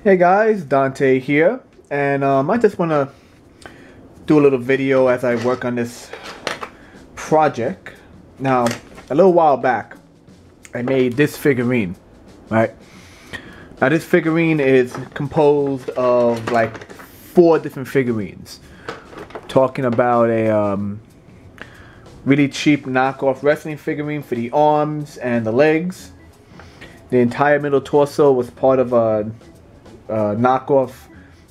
Hey guys, Dante here, and I just want to do a little video as I work on this project. Now, a little while back, I made this figurine, right? Now this figurine is composed of like 4 different figurines. Talking about a really cheap knockoff wrestling figurine for the arms and the legs. The entire middle torso was part of a knockoff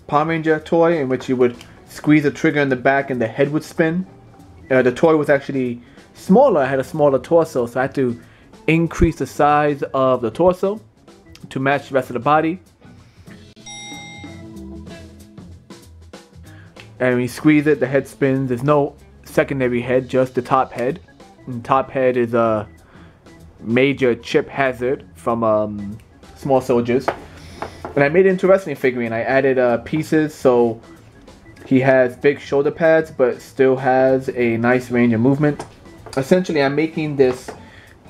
Power Ranger toy in which you would squeeze a trigger in the back and the head would spin. The toy was actually smaller. I had a smaller torso, so I had to increase the size of the torso to match the rest of the body. And when you squeeze it, the head spins. There's no secondary head, just the top head. And the top head is a major chip hazard from small soldiers. And I made it into a wrestling figurine. I added pieces so he has big shoulder pads but still has a nice range of movement. Essentially, I'm making this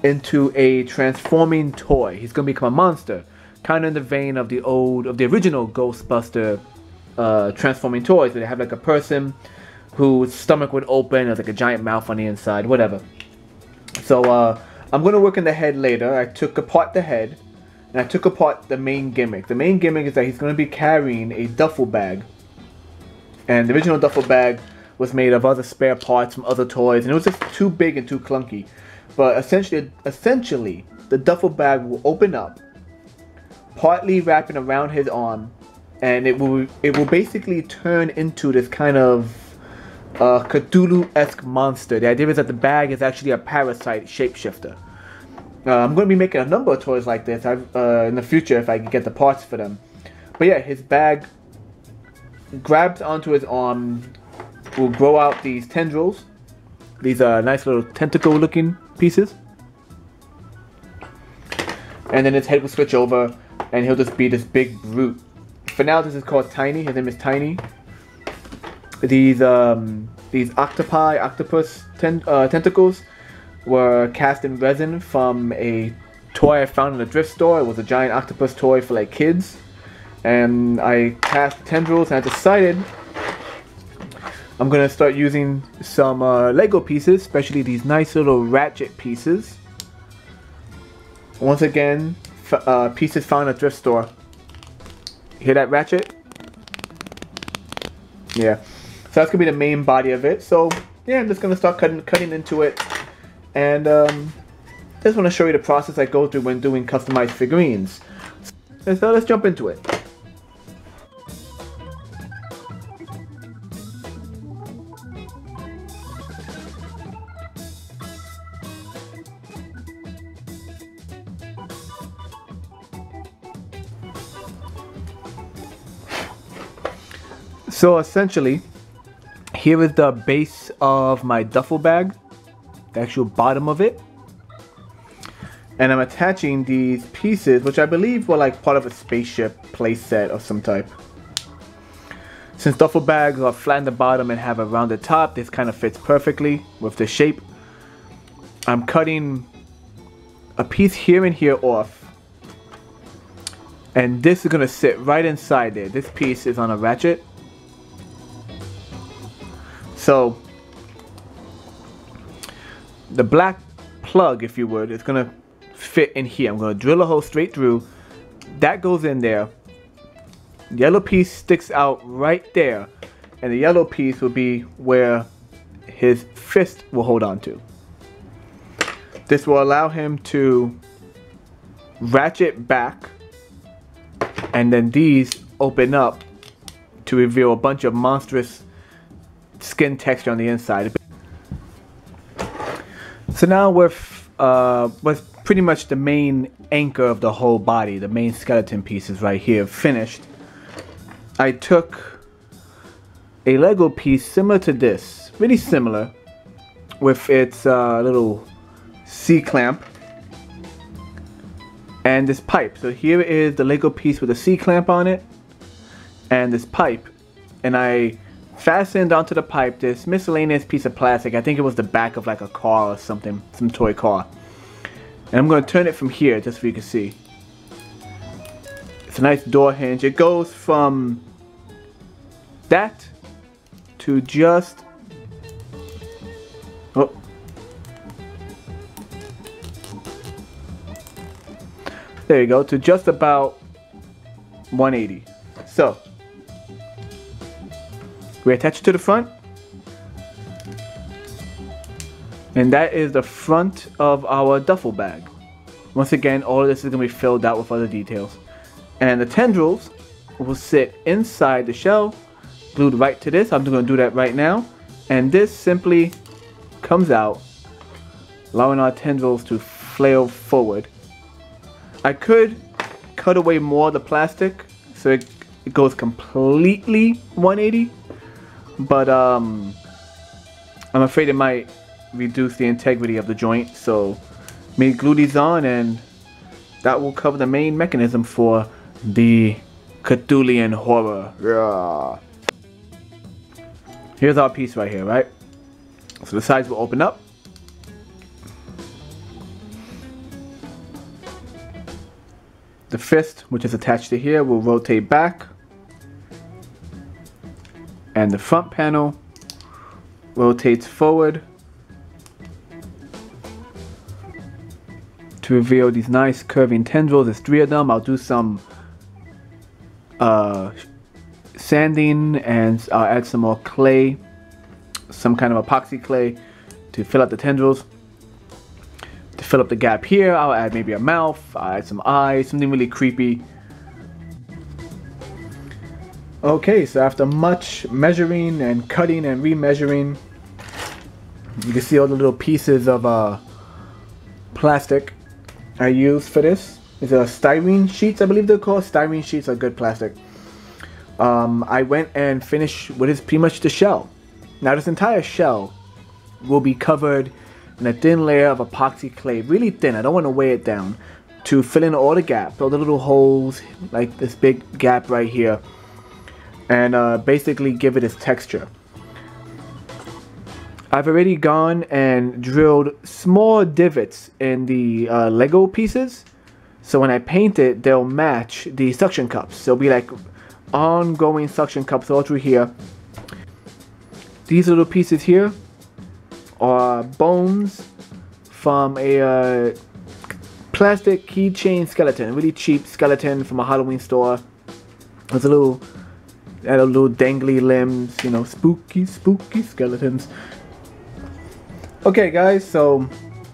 into a transforming toy. He's gonna become a monster, kind of in the vein of the original Ghostbuster transforming toys, where they have like a person whose stomach would open, there's like a giant mouth on the inside, whatever. So I'm gonna work in the head later. I took apart the head. And I took apart the main gimmick. The main gimmick is that he's going to be carrying a duffel bag. And the original duffel bag was made of other spare parts from other toys. And it was just too big and too clunky. But essentially, the duffel bag will open up, partly wrapping around his arm. And it will basically turn into this kind of Cthulhu-esque monster. The idea is that the bag is actually a parasite shapeshifter. I'm going to be making a number of toys like this in the future if I can get the parts for them. But yeah, his bag grabs onto his arm, will grow out these tendrils. These are nice little tentacle looking pieces. And then his head will switch over and he'll just be this big brute. For now, this is called Tiny. His name is Tiny. These octopus tentacles were cast in resin from a toy I found in a thrift store. It was a giant octopus toy for like kids. And I cast tendrils and I decided I'm going to start using some Lego pieces, especially these nice little ratchet pieces. Once again, pieces found in a thrift store. Hear that ratchet? Yeah. So that's going to be the main body of it. So yeah, I'm just going to start cutting into it. And just want to show you the process I go through when doing customized figurines. So let's jump into it. So essentially, here is the base of my duffel bag. The actual bottom of it, and I'm attaching these pieces, which I believe were like part of a spaceship playset of some type. Since duffel bags are flat in the bottom and have a rounded top, this kind of fits perfectly with the shape. I'm cutting a piece here and here off, and this is going to sit right inside there. This piece is on a ratchet, so the black plug, if you would, is going to fit in here. I'm going to drill a hole straight through. That goes in there. The yellow piece sticks out right there. And the yellow piece will be where his fist will hold on to. This will allow him to ratchet back. And then these open up to reveal a bunch of monstrous skin texture on the inside. So now with pretty much the main anchor of the whole body, the main skeleton pieces right here finished, I took a Lego piece similar to this, really similar, with its little C-clamp and this pipe. So here is the Lego piece with a C-clamp on it and this pipe, and I fastened onto the pipe this miscellaneous piece of plastic. I think it was the back of like a car or something, some toy car. And I'm going to turn it from here just so you can see. It's a nice door hinge. It goes from that to just, oh, there you go, to just about 180. So we attach it to the front, and that is the front of our duffel bag. Once again, all of this is going to be filled out with other details. And the tendrils will sit inside the shell, glued right to this. I'm going to do that right now. And this simply comes out, allowing our tendrils to flail forward. I could cut away more of the plastic so it goes completely 180, but I'm afraid it might reduce the integrity of the joint. So me glue these on, and that will cover the main mechanism for the Cthulhian horror. Yeah. Here's our piece right here, right? So the sides will open up. The fist, which is attached to here, will rotate back. And the front panel rotates forward to reveal these nice curving tendrils. There's 3 of them. I'll do some sanding, and I'll add some more clay, some kind of epoxy clay to fill out the tendrils. To fill up the gap here, I'll add maybe a mouth, I'll add some eyes, something really creepy. Okay, so after much measuring and cutting and remeasuring, you can see all the little pieces of plastic I used for this. It's a styrene sheets, I believe they're called. Styrene sheets are good plastic. I went and finished what is pretty much the shell. Now this entire shell will be covered in a thin layer of epoxy clay, really thin. I don't want to weigh it down, to fill in all the gaps, all the little holes, like this big gap right here, and basically give it its texture. I've already gone and drilled small divots in the Lego pieces, so when I paint it, they'll match the suction cups. There'll be like ongoing suction cups all through here. These little pieces here are bones from a plastic keychain skeleton, a really cheap skeleton from a Halloween store. There's a little dangly limbs, you know, spooky skeletons. Okay guys, so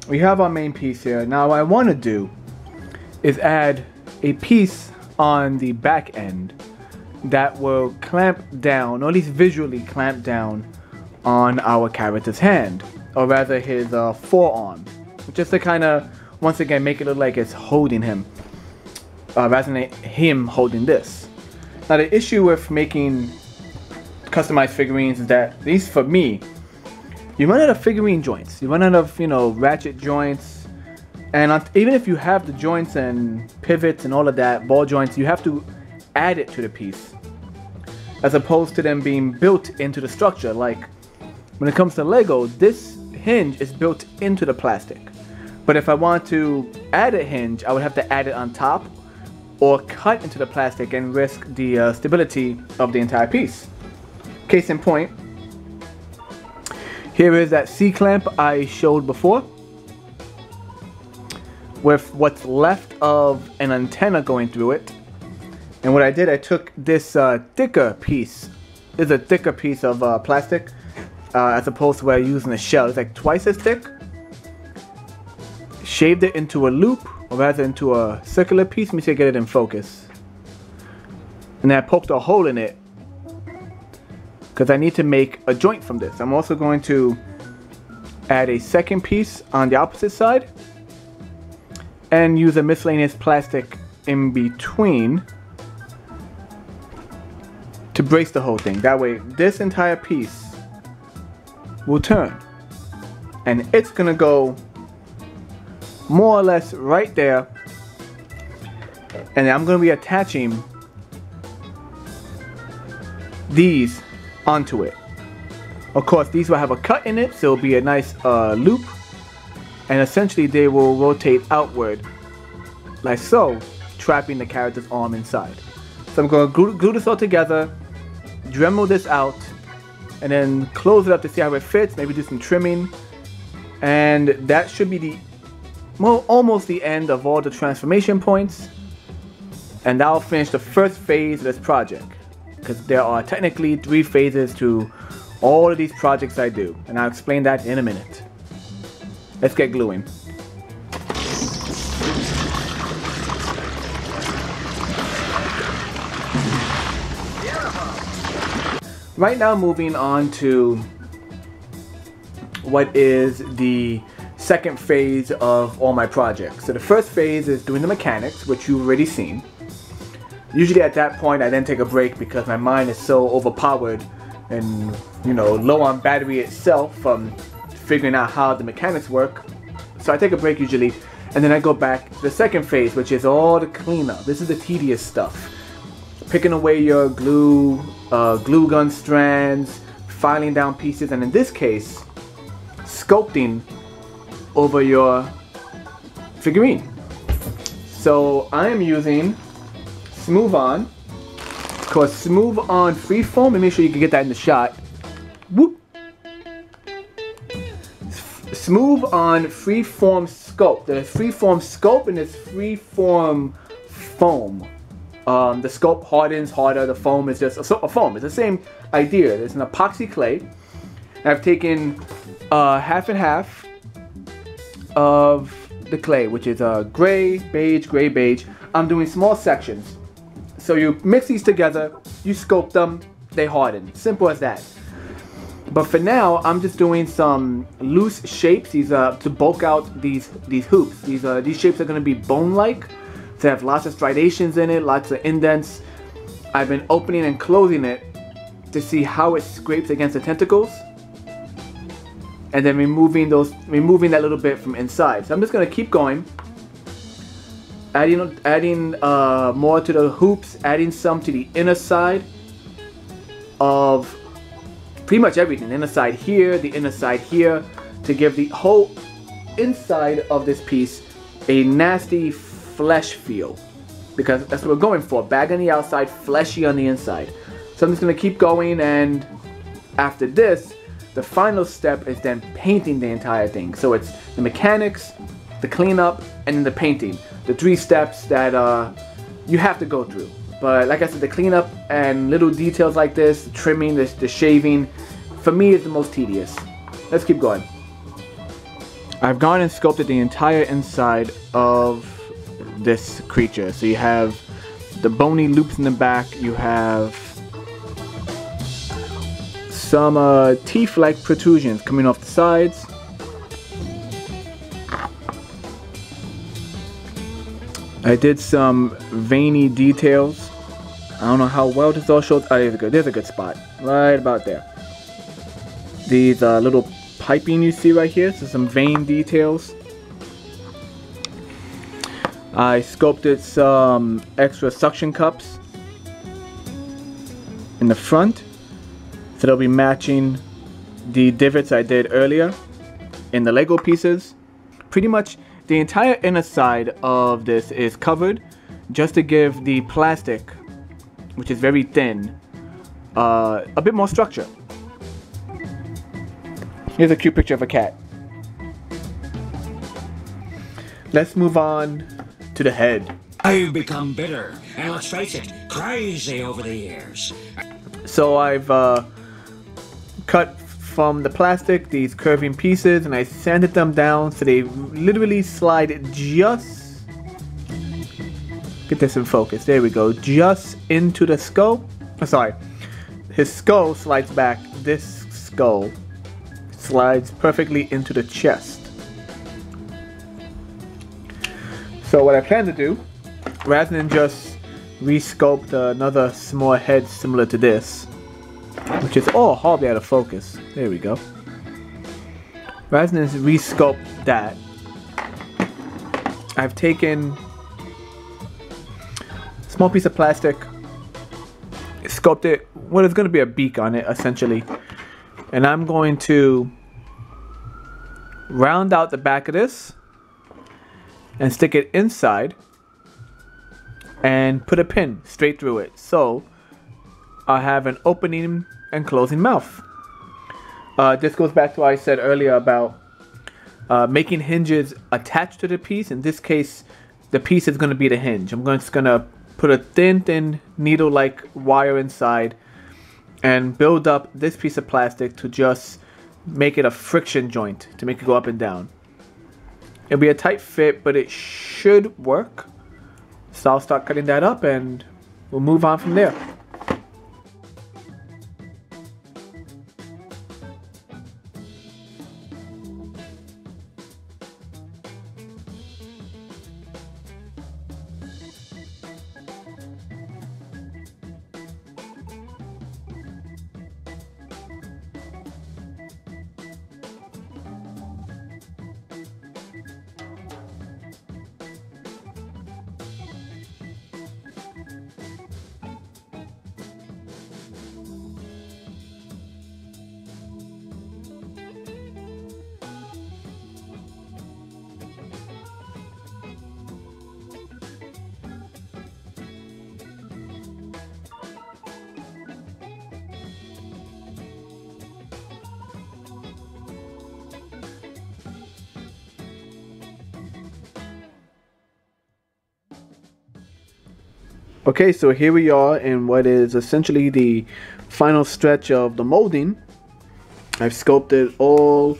we have our main piece here. Now what I want to do is add a piece on the back end that will clamp down, or at least visually clamp down, on our character's hand, or rather his forearm, just to kind of once again make it look like it's holding him, rather than him holding this. Now the issue with making customized figurines is that, at least for me, you run out of figurine joints. You run out of, you know, ratchet joints, and even if you have the joints and pivots and all of that, ball joints, you have to add it to the piece, as opposed to them being built into the structure. Like when it comes to Lego, this hinge is built into the plastic, but if I want to add a hinge, I would have to add it on top or cut into the plastic and risk the stability of the entire piece. Case in point, here is that C-clamp I showed before, with what's left of an antenna going through it. And what I did, I took this thicker piece. This is a thicker piece of plastic, as opposed to what I used in the shell. It's like twice as thick. Shaved it into a loop, or rather into a circular piece. Let me see if I get it in focus. And then I poked a hole in it, because I need to make a joint from this. I'm also going to add a second piece on the opposite side, and use a miscellaneous plastic in between to brace the whole thing. That way this entire piece will turn, and it's gonna go more or less right there, and I'm gonna be attaching these onto it. Of course, these will have a cut in it, so it'll be a nice loop, and essentially they will rotate outward like so trapping the character's arm inside. So I'm going to glue this all together, Dremel this out, and then close it up to see how it fits, maybe do some trimming. And that should be the, well, almost the end of all the transformation points. And that'll finish the first phase of this project. Because there are technically 3 phases to all of these projects I do. And I'll explain that in a minute. Let's get gluing. Right now, moving on to what is the second phase of all my projects. So the first phase is doing the mechanics, which you've already seen. Usually at that point, I then take a break because my mind is so overpowered and, you know, low on battery itself from figuring out how the mechanics work. So I take a break usually, and then I go back to the second phase, which is all the cleanup. This is the tedious stuff. Picking away your glue gun strands, filing down pieces, and in this case, sculpting over your figurine. So I am using Smooth On. Of course, Smooth On Freeform, and make sure you can get that in the shot. Whoop. Smooth On Freeform Sculpt. There's Freeform Sculpt and there's Freeform Foam. The sculpt hardens harder, the foam is just a foam. It's the same idea. There's an epoxy clay. I've taken half and half of the clay, which is gray, beige. I'm doing small sections. So you mix these together, you sculpt them, they harden. Simple as that. But for now, I'm just doing some loose shapes. These to bulk out these hoops. These shapes are going to be bone-like. To have lots of striations in it, lots of indents. I've been opening and closing it to see how it scrapes against the tentacles, and then removing that little bit from inside. So I'm just gonna keep going, adding more to the hoops, adding some to the inner side of pretty much everything. The inner side here, the inner side here, to give the whole inside of this piece a nasty flesh feel, because that's what we're going for. Bag on the outside, fleshy on the inside. So I'm just going to keep going, and after this, the final step is then painting the entire thing. So it's the mechanics, the cleanup, and then the painting. The 3 steps that you have to go through. But like I said, the cleanup and little details like this, the trimming, the shaving, for me is the most tedious. Let's keep going. I've gone and sculpted the entire inside of this creature. So you have the bony loops in the back, you have some teeth-like protrusions coming off the sides. I did some veiny details. I don't know how well this all shows. Oh, there's a good spot. Right about there. These little piping you see right here, so some vein details. I sculpted some extra suction cups in the front, so they'll be matching the divots I did earlier in the Lego pieces. Pretty much the entire inner side of this is covered just to give the plastic, which is very thin, a bit more structure. Here's a cute picture of a cat. Let's move on to the head. I've become bitter, and let's face it, crazy over the years. So I've cut from the plastic these curving pieces, and I sanded them down so they literally slide just, get this in focus, there we go, just into the skull. Oh, sorry, his skull slides back, this skull slides perfectly into the chest. So what I plan to do, rather than just re-sculpt another small head similar to this, which is horribly out of focus, there we go. Rather than re-sculpt that, I've taken a small piece of plastic, sculpted what is going to be a beak on it essentially, and I'm going to round out the back of this and stick it inside and put a pin straight through it. So I have an opening and closing mouth. This goes back to what I said earlier about making hinges attached to the piece. In this case, the piece is going to be the hinge. I'm just going to put a thin needle-like wire inside and build up this piece of plastic to just make it a friction joint to make it go up and down. It'll be a tight fit, but it should work. So I'll start cutting that up and we'll move on from there. Okay, so here we are in what is essentially the final stretch of the molding. I've sculpted all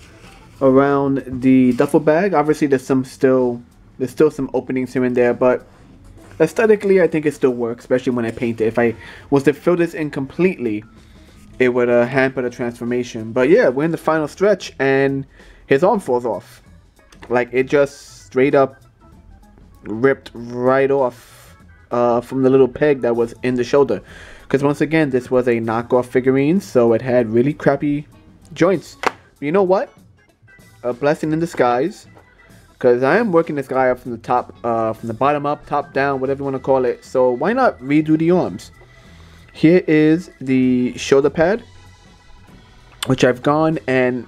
around the duffel bag. Obviously there's still some openings here and there, but aesthetically I think it still works, especially when I paint it. If I was to fill this in completely, it would hamper the transformation. But yeah, we're in the final stretch and his arm falls off. Like, it just straight up ripped right off from the little peg that was in the shoulder, because once again this was a knockoff figurine, so it had really crappy joints. But you know what, a blessing in disguise, because I am working this guy up from the top, from the bottom up, top down, whatever you want to call it. So why not redo the arms? Here is the shoulder pad, which I've gone and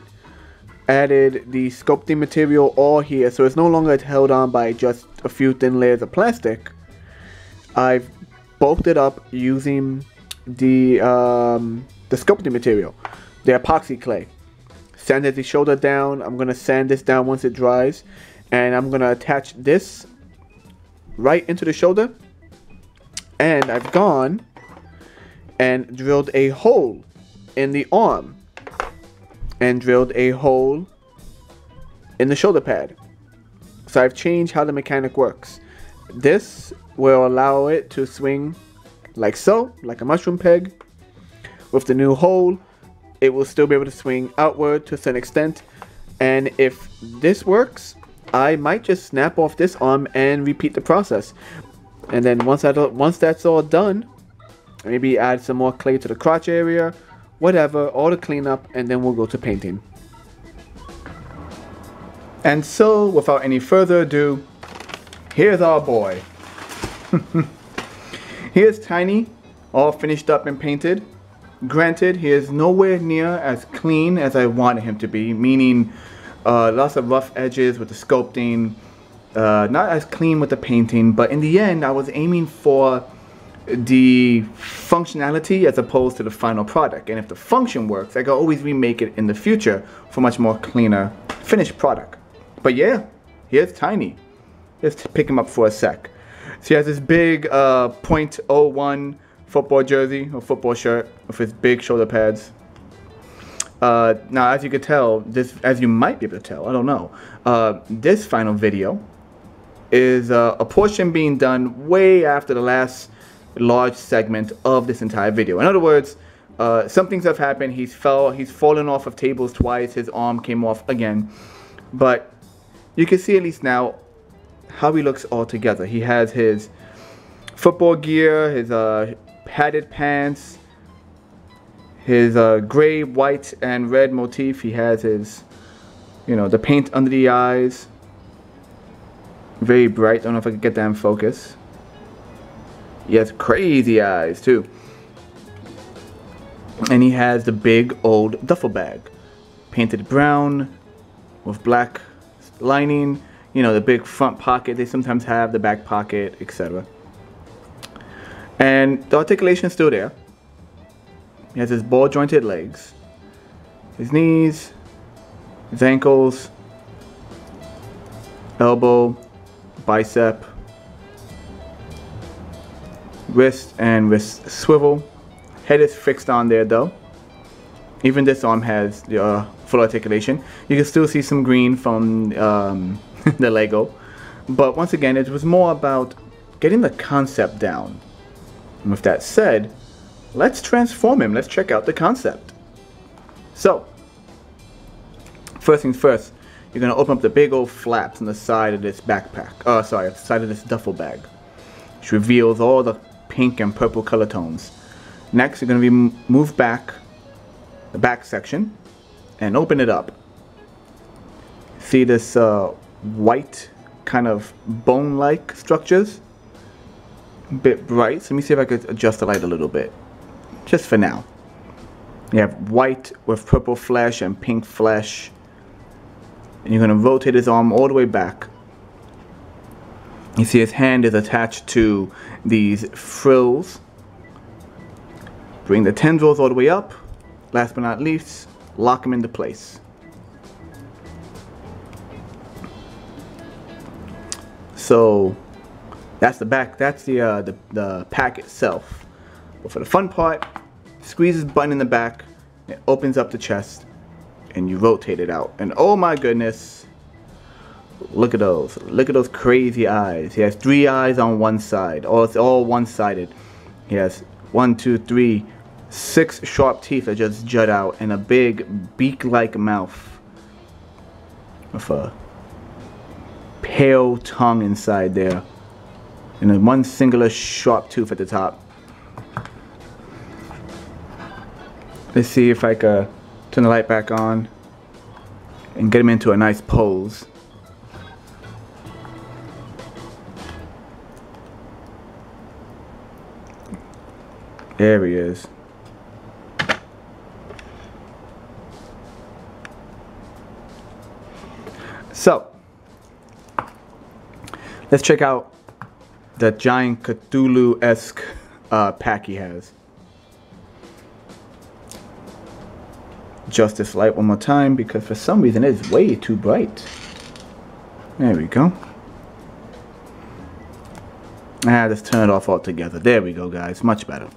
added the sculpting material all here, so it's no longer held on by just a few thin layers of plastic. I've bulked it up using the sculpting material, the epoxy clay. Sanded the shoulder down. I'm going to sand this down once it dries, and I'm going to attach this right into the shoulder. And I've gone and drilled a hole in the arm and drilled a hole in the shoulder pad. So I've changed how the mechanic works. This will allow it to swing like so, like a mushroom peg. With the new hole, it will still be able to swing outward to a certain extent. And if this works, I might just snap off this arm and repeat the process. And then once that's all done, maybe add some more clay to the crotch area, whatever, all the cleanup, and then we'll go to painting. And so, without any further ado, here's our boy. Here's Tiny, all finished up and painted. Granted, he is nowhere near as clean as I wanted him to be, meaning lots of rough edges with the sculpting, not as clean with the painting, but in the end I was aiming for the functionality as opposed to the final product. And if the function works, I can always remake it in the future for much more cleaner finished product. But yeah, here's Tiny. Let's pick him up for a sec. So he has this big .01 football jersey or football shirt with his big shoulder pads. Now, as you could tell, as you might be able to tell, I don't know, this final video is a portion being done way after the last large segment of this entire video. In other words, some things have happened. He's fallen off of tables twice. His arm came off again. But you can see at least now how he looks all together. He has his football gear, his padded pants, his gray, white, and red motif. He has his, the paint under the eyes. Very bright. Don't know if I can get that in focus. He has crazy eyes too. And he has the big old duffel bag, painted brown with black lining. The big front pocket they sometimes have, the back pocket, etc. And the articulation is still there. He has his ball jointed legs, his knees, his ankles, elbow, bicep, wrist and wrist swivel. Head is fixed on there though. Even this arm has the full articulation. You can still see some green from the Lego. But once again, it was more about getting the concept down. And with that said, let's transform him. Let's check out the concept. So, first things first, you're going to open up the big old flaps on the side of this backpack. Oh, sorry, the side of this duffel bag, which reveals all the pink and purple color tones. Next, you're going to be move back the back section and open it up. See this white kind of bone-like structures? A bit bright. So let me see if I could adjust the light a little bit. Just for now. You have white with purple flesh and pink flesh. And you're going to rotate his arm all the way back. You see his hand is attached to these frills. Bring the tendrils all the way up. Last but not least, lock him into place. So that's the back. That's the pack itself. But for the fun part, squeeze this button in the back. It opens up the chest, and you rotate it out. And oh my goodness, look at those! Look at those crazy eyes. He has 3 eyes on one side. Oh, it's all one-sided. He has 1, 2, 3. 6 sharp teeth that just jut out, and a big beak-like mouth with a pale tongue inside there, and then 1 singular sharp tooth at the top. Let's see if I can turn the light back on and get him into a nice pose. There he is. So, let's check out the giant Cthulhu-esque pack he has. Adjust this light one more time because for some reason it's way too bright. There we go. Let's turn it off altogether. There we go, guys. Much better.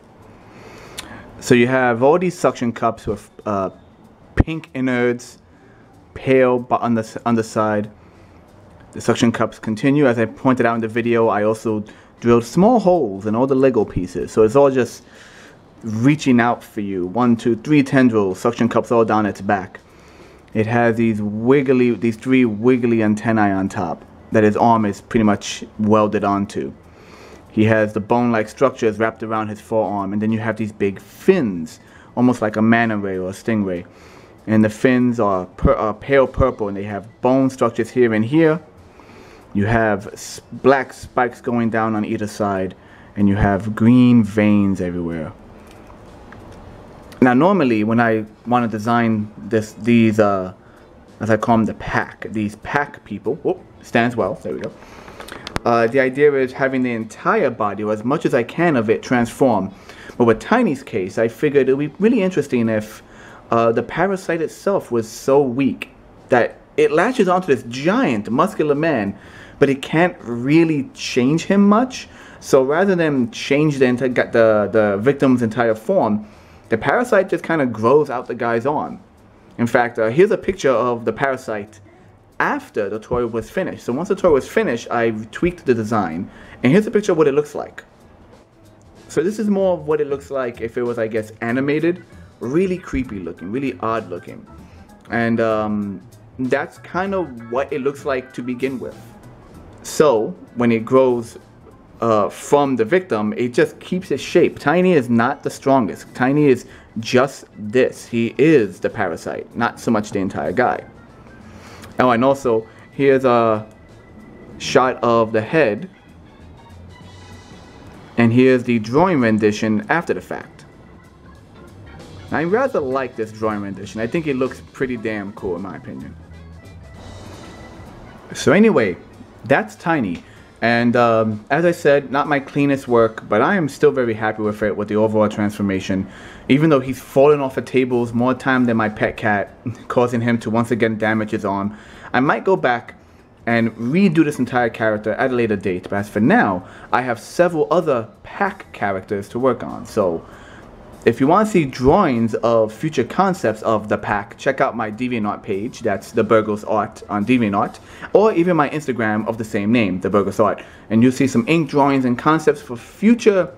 So you have all these suction cups with pink innards, pale on the underside. The suction cups continue. As I pointed out in the video, I also drilled small holes in all the Lego pieces. So it's all just reaching out for you. 1, 2, 3 tendrils, suction cups all down its back. It has these 3 wiggly antennae on top that his arm is pretty much welded onto. He has the bone-like structures wrapped around his forearm, and then you have these big fins, almost like a manta ray or a stingray. And the fins are pale purple, and they have bone structures here and here. You have black spikes going down on either side, and you have green veins everywhere. Now, normally, when I want to design these, as I call them, these pack people, whoop, stands well, there we go. The idea is having the entire body, or as much as I can of it, transform. But with Tiny's case, I figured it would be really interesting if the parasite itself was so weak that it latches onto this giant muscular man, but it can't really change him much. So rather than change the victim's entire form, the parasite just kind of grows out the guy's arm. In fact, here's a picture of the parasite after the toy was finished. So once the toy was finished, I tweaked the design, and here's a picture of what it looks like. So this is more of what it looks like if it was, I guess, animated. Really creepy looking, really odd looking. And that's kind of what it looks like to begin with. So when it grows from the victim, it just keeps its shape. Tiny is not the strongest. Tiny is just this. He is the parasite, not so much the entire guy. Oh, and also, here's a shot of the head. And here's the drawing rendition after the fact. I rather like this drawing rendition. I think it looks pretty damn cool in my opinion. So anyway, that's Tiny. And as I said, not my cleanest work, but I am still very happy with it, with the overall transformation. Even though he's fallen off the tables more time than my pet cat, causing him to once again damage his arm, I might go back and redo this entire character at a later date. But as for now, I have several other pack characters to work on. So if you want to see drawings of future concepts of the pack, check out my DeviantArt page. That's the Burgos Art on DeviantArt, or even my Instagram of the same name, the Burgos Art, and you'll see some ink drawings and concepts for future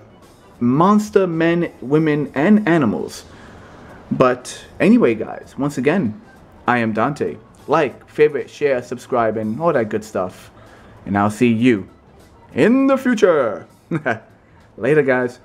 monster men, women, and animals. But anyway, guys, once again, I am Dante. Like, favorite, share, subscribe, and all that good stuff. And I'll see you in the future. Later, guys.